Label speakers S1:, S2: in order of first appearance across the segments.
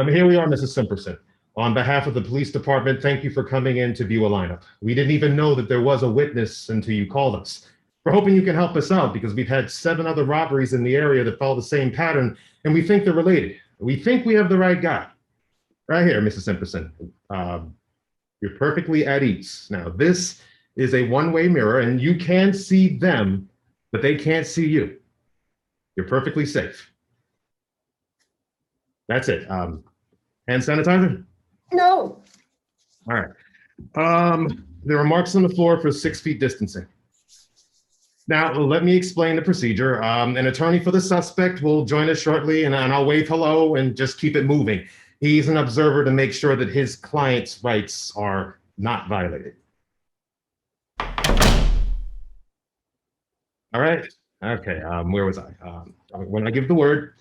S1: Here we are, Mrs. Simperson. On behalf of the police department, thank you for coming in to view a lineup. We didn't even know that there was a witness until you called us. We're hoping you can help us out because we've had 7 other robberies in the area that follow the same pattern, and we think they're related. We think we have the right guy. Right here, Mrs. Simperson. You're perfectly at ease. Now, this is a one-way mirror, and you can see them, but they can't see you. You're perfectly safe. That's it. Hand sanitizer?
S2: No.
S1: All right. There are marks on the floor for 6 feet distancing. Now, let me explain the procedure. An attorney for the suspect will join us shortly, and I'll wave hello and just keep it moving. He's an observer to make sure that his client's rights are not violated. All right. Okay. Where was I? When I give the word,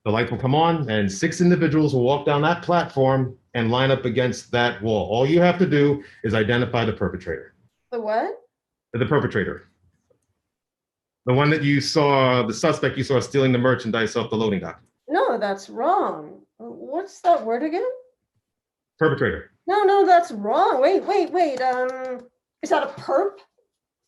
S1: the light will come on, and 6 individuals will walk down that platform and line up against that wall. All you have to do is identify the perpetrator.
S2: The what?
S1: The perpetrator. The one that you saw, the suspect you saw stealing the merchandise off the loading dock.
S2: No, that's wrong. What's that word again?
S1: Perpetrator.
S2: No, that's wrong. Wait. Is that a perp?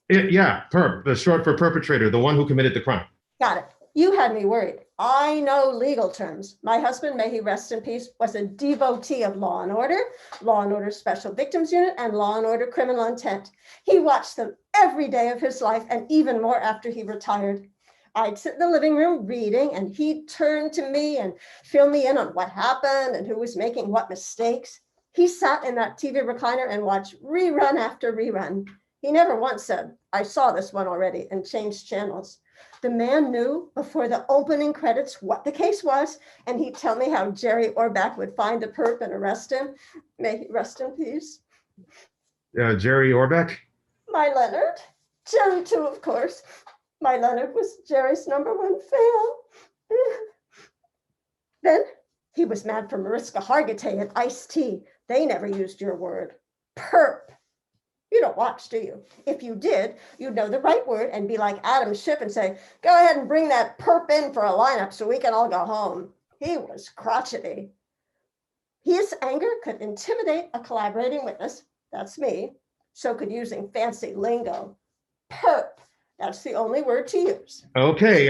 S1: Yeah, perp. The short for perpetrator, the one who committed the crime.
S2: Got it. You had me worried. I know legal terms. My husband, may he rest in peace, was a devotee of Law and Order Special Victims Unit, and Law and Order Criminal Intent. He watched them every day of his life, and even more after he retired. I'd sit in the living room reading, and he'd turn to me and fill me in on what happened and who was making what mistakes. He sat in that TV recliner and watched rerun after rerun. He never once said, "I saw this one already," and changed channels. The man knew before the opening credits what the case was, and he'd tell me how Jerry Orbach would find the perp and arrest him. May he rest in peace.
S1: Jerry Orbach?
S2: My Leonard. Jerry too, of course. My Leonard was Jerry's #1 fan. Then he was mad for Mariska Hargitay and Ice-T. They never used your word. Perp. You don't watch, do you? If you did, you'd know the right word and be like Adam Schiff and say, "Go ahead and bring that perp in for a lineup so we can all go home." He was crotchety. His anger could intimidate a collaborating witness, that's me, so could using fancy lingo. Perp, that's the only word to use.
S1: Okay,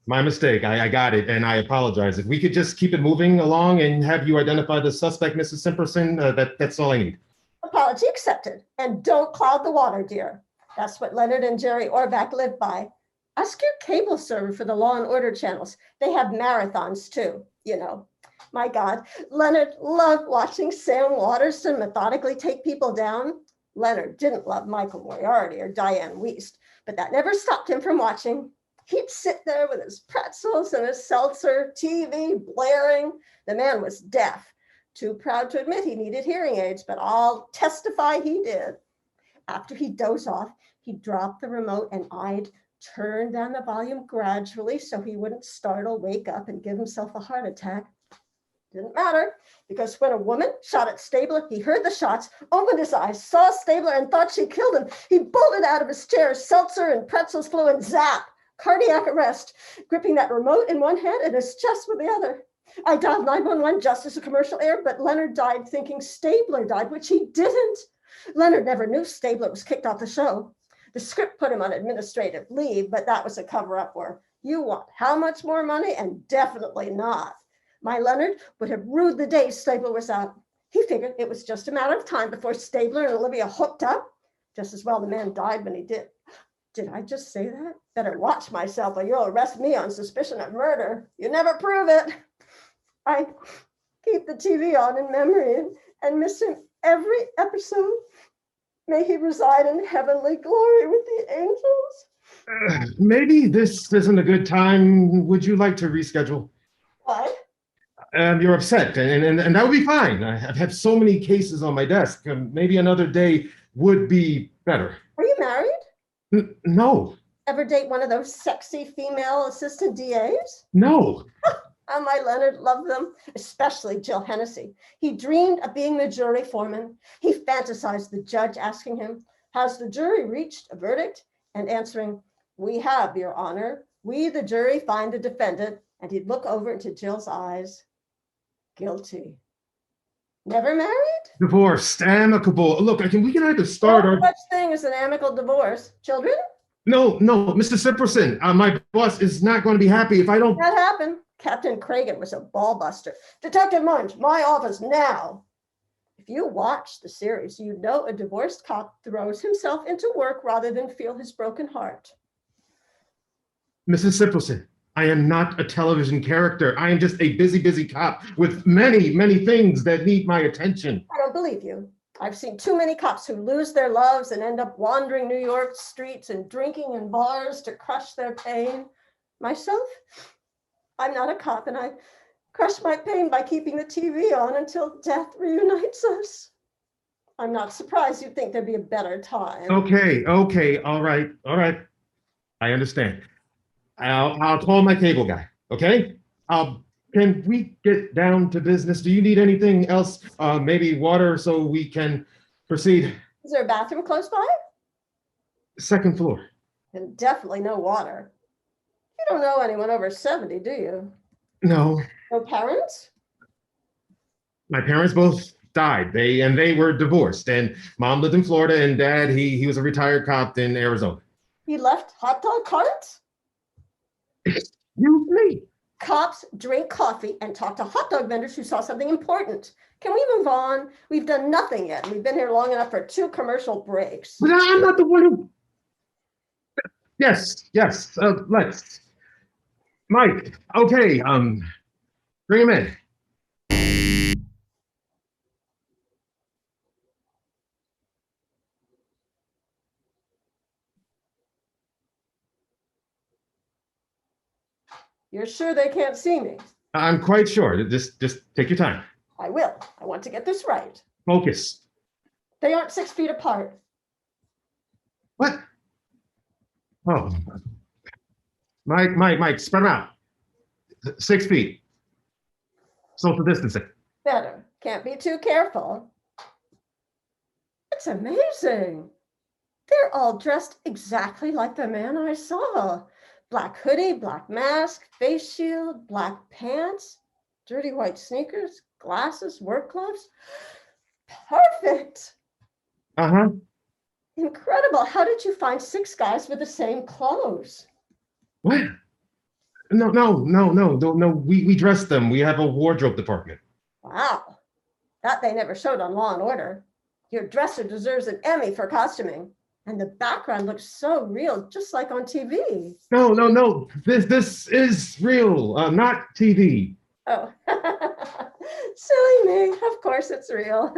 S1: my mistake. I got it, and I apologize. If we could just keep it moving along and have you identify the suspect, Mrs. Simperson, that's all I need.
S2: Apology accepted. And don't cloud the water, dear. That's what Leonard and Jerry Orbach live by. Ask your cable server for the Law and Order channels. They have marathons too, you know. My God, Leonard loved watching Sam Waterston methodically take people down. Leonard didn't love Michael Moriarty or Diane Wiest, but that never stopped him from watching. He'd sit there with his pretzels and his seltzer, TV blaring. The man was deaf. Too proud to admit he needed hearing aids, but I'll testify he did. After he'd doze off, he'd drop the remote and I'd turn down the volume gradually so he wouldn't startle, wake up, and give himself a heart attack. Didn't matter, because when a woman shot at Stabler, he heard the shots, opened his eyes, saw Stabler, and thought she killed him. He bolted out of his chair, seltzer and pretzels flew, and zap, cardiac arrest, gripping that remote in one hand and his chest with the other. I dialed 911 just as a commercial aired, but Leonard died thinking Stabler died, which he didn't. Leonard never knew Stabler was kicked off the show. The script put him on administrative leave, but that was a cover-up for, you want how much more money? And definitely not. My Leonard would have rued the day Stabler was out. He figured it was just a matter of time before Stabler and Olivia hooked up. Just as well the man died when he did. Did I just say that? Better watch myself or you'll arrest me on suspicion of murder. You never prove it. I keep the TV on in memory and miss him every episode. May he reside in heavenly glory with the angels.
S1: Maybe this isn't a good time. Would you like to reschedule?
S2: Why?
S1: You're upset, and that would be fine. I've had so many cases on my desk. Maybe another day would be better.
S2: Are you married?
S1: No.
S2: Ever date one of those sexy female assistant DAs?
S1: No.
S2: Oh, my Leonard loved them, especially Jill Hennessy. He dreamed of being the jury foreman. He fantasized the judge asking him, Has the jury reached a verdict? And answering, we have, Your Honor. We, the jury, find the defendant. And he'd look over into Jill's eyes. Guilty. Never married?
S1: Divorced, amicable. Look, we can either start
S2: No
S1: or
S2: such thing as an amicable divorce. Children?
S1: no, Mr. Simperson. My boss is not going to be happy if I don't.
S2: That happened. Captain Cragen was a ball buster. Detective Munch, my office now. If you watch the series, you know a divorced cop throws himself into work rather than feel his broken heart.
S1: Mrs. Simperson, I am not a television character. I am just a busy cop with many things that need my attention.
S2: I don't believe you. I've seen too many cops who lose their loves and end up wandering New York streets and drinking in bars to crush their pain. Myself, I'm not a cop, and I crush my pain by keeping the TV on until death reunites us. I'm not surprised you think there'd be a better time.
S1: Okay, all right. I understand. I'll call my cable guy, okay? Can we get down to business? Do you need anything else? Maybe water so we can proceed?
S2: Is there a bathroom close by?
S1: Second floor.
S2: And definitely no water. You don't know anyone over 70, do you?
S1: No.
S2: No parents?
S1: My parents both died. They were divorced, and mom lived in Florida, and dad, he was a retired cop in Arizona.
S2: He left hot dog carts?
S1: Excuse me.
S2: Cops drink coffee and talk to hot dog vendors who saw something important. Can we move on? We've done nothing yet. We've been here long enough for 2 commercial breaks.
S1: But I'm not the one who. Yes. Let's. Mike. Okay. Bring him in.
S2: You're sure they can't see me?
S1: I'm quite sure. Just take your time.
S2: I will. I want to get this right.
S1: Focus.
S2: They aren't 6 feet apart.
S1: What? Oh. Mike, spread them out. 6 feet. Social distancing.
S2: Better. Can't be too careful. It's amazing. They're all dressed exactly like the man I saw. Black hoodie, black mask, face shield, black pants, dirty white sneakers, glasses, work gloves. Perfect.
S1: Uh-huh.
S2: Incredible. How did you find 6 guys with the same clothes?
S1: What? No. We dress them. We have a wardrobe department.
S2: Wow. That they never showed on Law and Order. Your dresser deserves an Emmy for costuming. And the background looks so real, just like on TV.
S1: No. This is real, not TV.
S2: Oh, silly me. Of course it's real.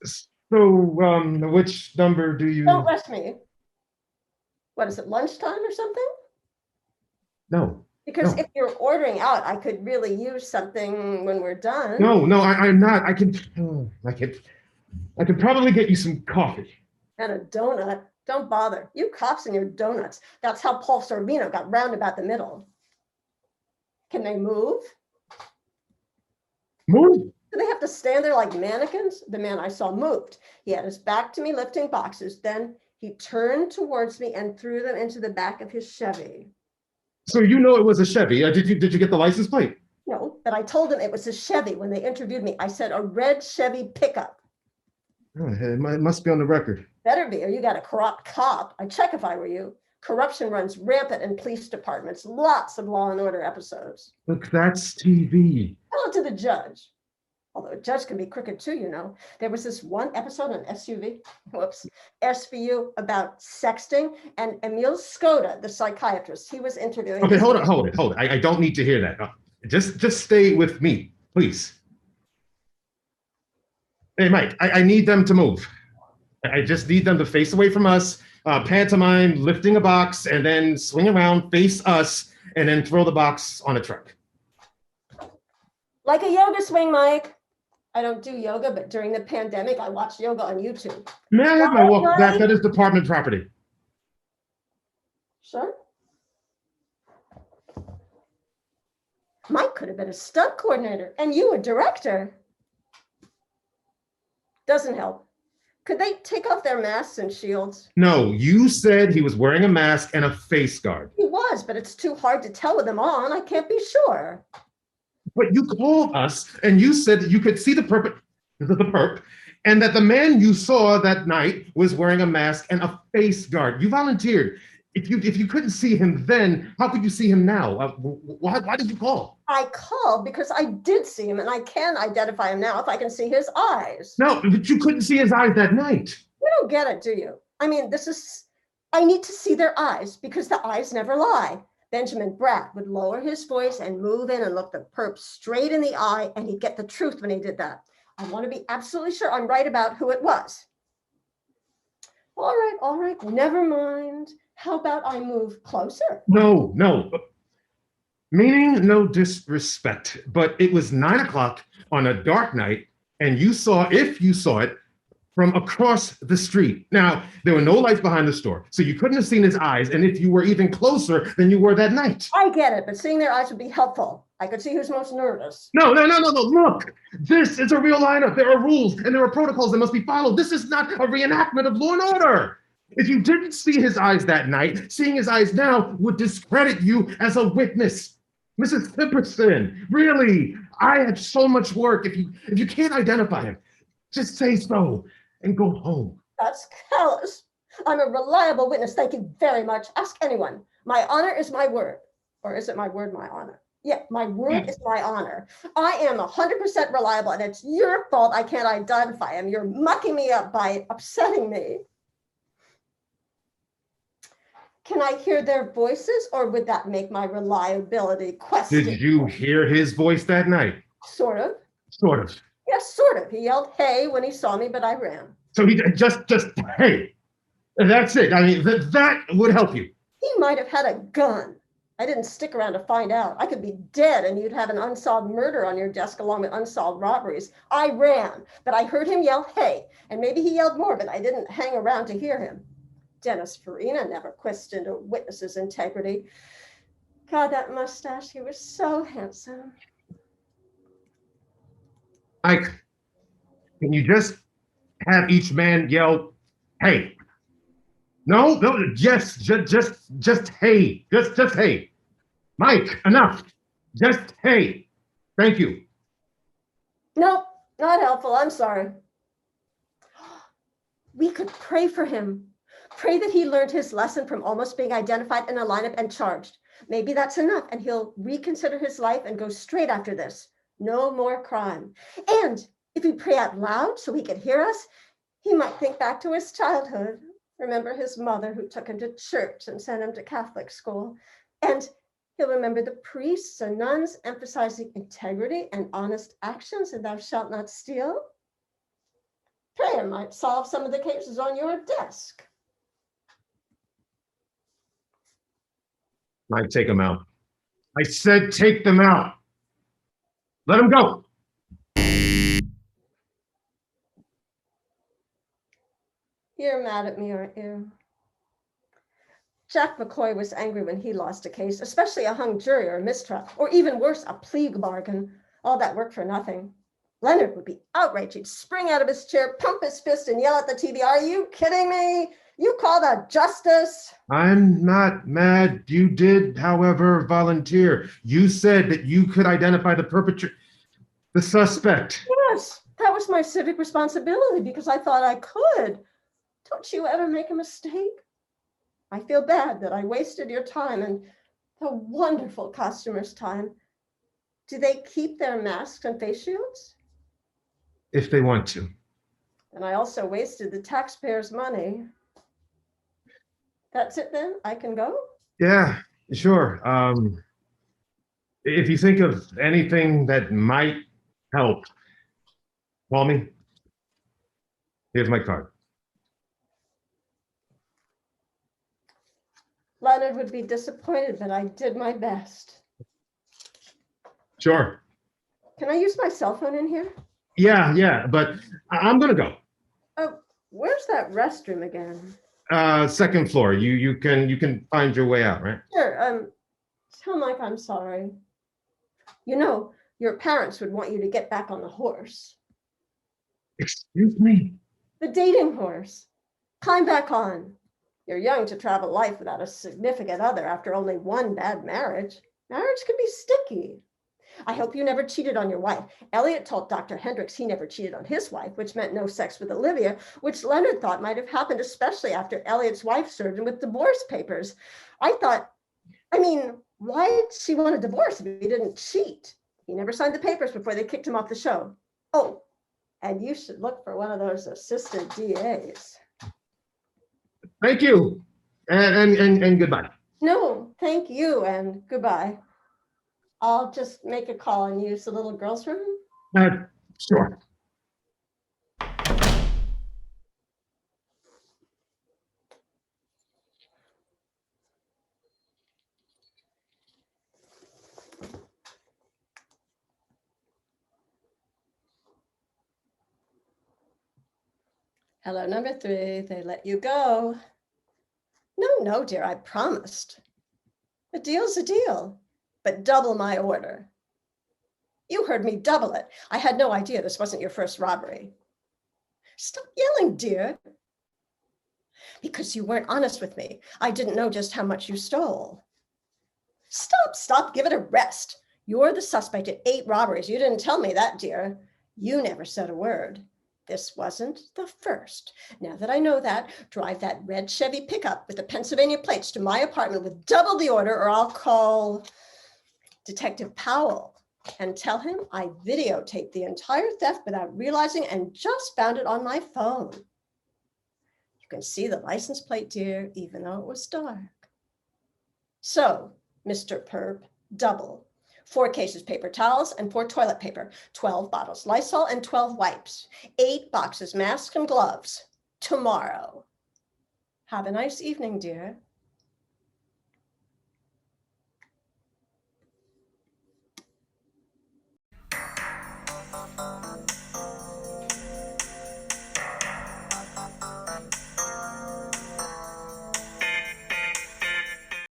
S1: So, which number do you?
S2: Don't rush me. What is it, lunchtime or something?
S1: No.
S2: Because
S1: No.
S2: if you're ordering out, I could really use something when we're done.
S1: No, I'm not. I can probably get you some coffee.
S2: And a donut. Don't bother. You cops and your donuts. That's how Paul Sorbino got round about the middle. Can they move?
S1: Move?
S2: Do they have to stand there like mannequins? The man I saw moved. He had his back to me lifting boxes. Then he turned towards me and threw them into the back of his Chevy.
S1: So you know it was a Chevy. Did you get the license plate?
S2: No, but I told him it was a Chevy when they interviewed me. I said a red Chevy pickup.
S1: Oh, it must be on the record.
S2: Better be, or you got a corrupt cop. I'd check if I were you. Corruption runs rampant in police departments. Lots of Law and Order episodes.
S1: Look, that's TV.
S2: Tell it to the judge. Although a judge can be crooked too, you know. There was this one episode on SVU, about sexting, and Emil Skoda, the psychiatrist, he was interviewing.
S1: Okay, hold it. I don't need to hear that. Just stay with me, please. Hey, Mike, I need them to move. I just need them to face away from us, pantomime, lifting a box, and then swing around, face us, and then throw the box on a truck.
S2: Like a yoga swing, Mike. I don't do yoga, but during the pandemic, I watched yoga on YouTube.
S1: May I have my walk? That is department property.
S2: Sure. Mike could have been a stunt coordinator, and you a director. Doesn't help. Could they take off their masks and shields?
S1: No, you said he was wearing a mask and a face guard.
S2: He was, but it's too hard to tell with them on. I can't be sure.
S1: But you called us and you said that you could see the perp, and that the man you saw that night was wearing a mask and a face guard. You volunteered. If you couldn't see him then, how could you see him now? Why did you call?
S2: I called because I did see him, and I can identify him now if I can see his eyes.
S1: No, but you couldn't see his eyes that night.
S2: You don't get it, do you? I mean, I need to see their eyes because the eyes never lie. Benjamin Bratt would lower his voice and move in and look the perp straight in the eye, and he'd get the truth when he did that. I want to be absolutely sure I'm right about who it was. All right, never mind. How about I move closer?
S1: No. Meaning no disrespect, but it was 9 o'clock on a dark night, and if you saw it, from across the street. Now, there were no lights behind the store, so you couldn't have seen his eyes, and if you were even closer than you were that night.
S2: I get it, but seeing their eyes would be helpful. I could see who's most nervous.
S1: No. Look, this is a real lineup. There are rules, and there are protocols that must be followed. This is not a reenactment of Law and Order. If you didn't see his eyes that night, seeing his eyes now would discredit you as a witness. Mrs. Simperson, really, I had so much work. If you can't identify him, just say so and go home.
S2: That's callous. I'm a reliable witness. Thank you very much. Ask anyone. My honor is my word. Or is it my word, my honor? Yeah, my word is my honor. I am 100% reliable, and it's your fault I can't identify him. You're mucking me up by upsetting me. Can I hear their voices, or would that make my reliability questionable?
S1: Did you hear his voice that night?
S2: Sort of.
S1: Sort of.
S2: Yes, sort of. He yelled, "Hey," when he saw me, but I ran.
S1: So he just hey. That's it. I mean, that would help you.
S2: He might have had a gun. I didn't stick around to find out. I could be dead and you'd have an unsolved murder on your desk along with unsolved robberies. I ran, but I heard him yell, "Hey," and maybe he yelled more, but I didn't hang around to hear him. Dennis Farina never questioned a witness's integrity. God, that mustache, he was so handsome.
S1: Mike, can you just have each man yell, "Hey"? No, yes, just hey, just hey. Mike, enough. Just hey. Thank you.
S2: Nope, not helpful. I'm sorry. We could pray for him. Pray that he learned his lesson from almost being identified in a lineup and charged. Maybe that's enough, and he'll reconsider his life and go straight after this. No more crime. And if we pray out loud so he could hear us, he might think back to his childhood. Remember his mother who took him to church and sent him to Catholic school. And he'll remember the priests and nuns emphasizing integrity and honest actions, and thou shalt not steal. Prayer might solve some of the cases on your desk.
S1: Mike, take them out. I said take them out. Let them go.
S2: You're mad at me, aren't you? Jack McCoy was angry when he lost a case, especially a hung jury or a mistrial, or even worse, a plea bargain. All that work for nothing. Leonard would be outraged. He'd spring out of his chair, pump his fist, and yell at the TV, "Are you kidding me? You call that justice?"
S1: I'm not mad. You did, however, volunteer. You said that you could identify the suspect.
S2: Yes, that was my civic responsibility because I thought I could. Don't you ever make a mistake? I feel bad that I wasted your time and the wonderful customers' time. Do they keep their masks and face shields?
S1: If they want to.
S2: And I also wasted the taxpayers' money. That's it then? I can go?
S1: Yeah, sure. If you think of anything that might help, call me. Here's my card.
S2: Leonard would be disappointed, but I did my best.
S1: Sure.
S2: Can I use my cell phone in here?
S1: Yeah, but I'm gonna go.
S2: Oh, where's that restroom again?
S1: Second floor. You can find your way out, right?
S2: Sure. Tell Mike I'm sorry. You know, your parents would want you to get back on the horse.
S1: Excuse me?
S2: The dating horse. Climb back on. You're young to travel life without a significant other after only one bad marriage. Marriage can be sticky. I hope you never cheated on your wife. Elliot told Dr. Hendricks he never cheated on his wife, which meant no sex with Olivia, which Leonard thought might have happened, especially after Elliot's wife served him with divorce papers. Why'd she want a divorce if he didn't cheat? He never signed the papers before they kicked him off the show. Oh, and you should look for one of those assistant DAs.
S1: Thank you, and goodbye.
S2: No, thank you and goodbye. I'll just make a call and use the little girl's room.
S1: Sure.
S2: Hello, number 3, they let you go. No, dear, I promised. A deal's a deal, but double my order. You heard me, double it. I had no idea this wasn't your first robbery. Stop yelling, dear. Because you weren't honest with me. I didn't know just how much you stole. Stop, give it a rest. You're the suspect at 8 robberies. You didn't tell me that, dear. You never said a word. This wasn't the first. Now that I know that, drive that red Chevy pickup with the Pennsylvania plates to my apartment with double the order, or I'll call Detective Powell and tell him I videotaped the entire theft without realizing and just found it on my phone. You can see the license plate, dear, even though it was dark. So, Mr. Perp, double. 4 cases paper towels and 4 toilet paper, 12 bottles Lysol and 12 wipes, 8 boxes masks and gloves. Tomorrow. Have a nice evening, dear.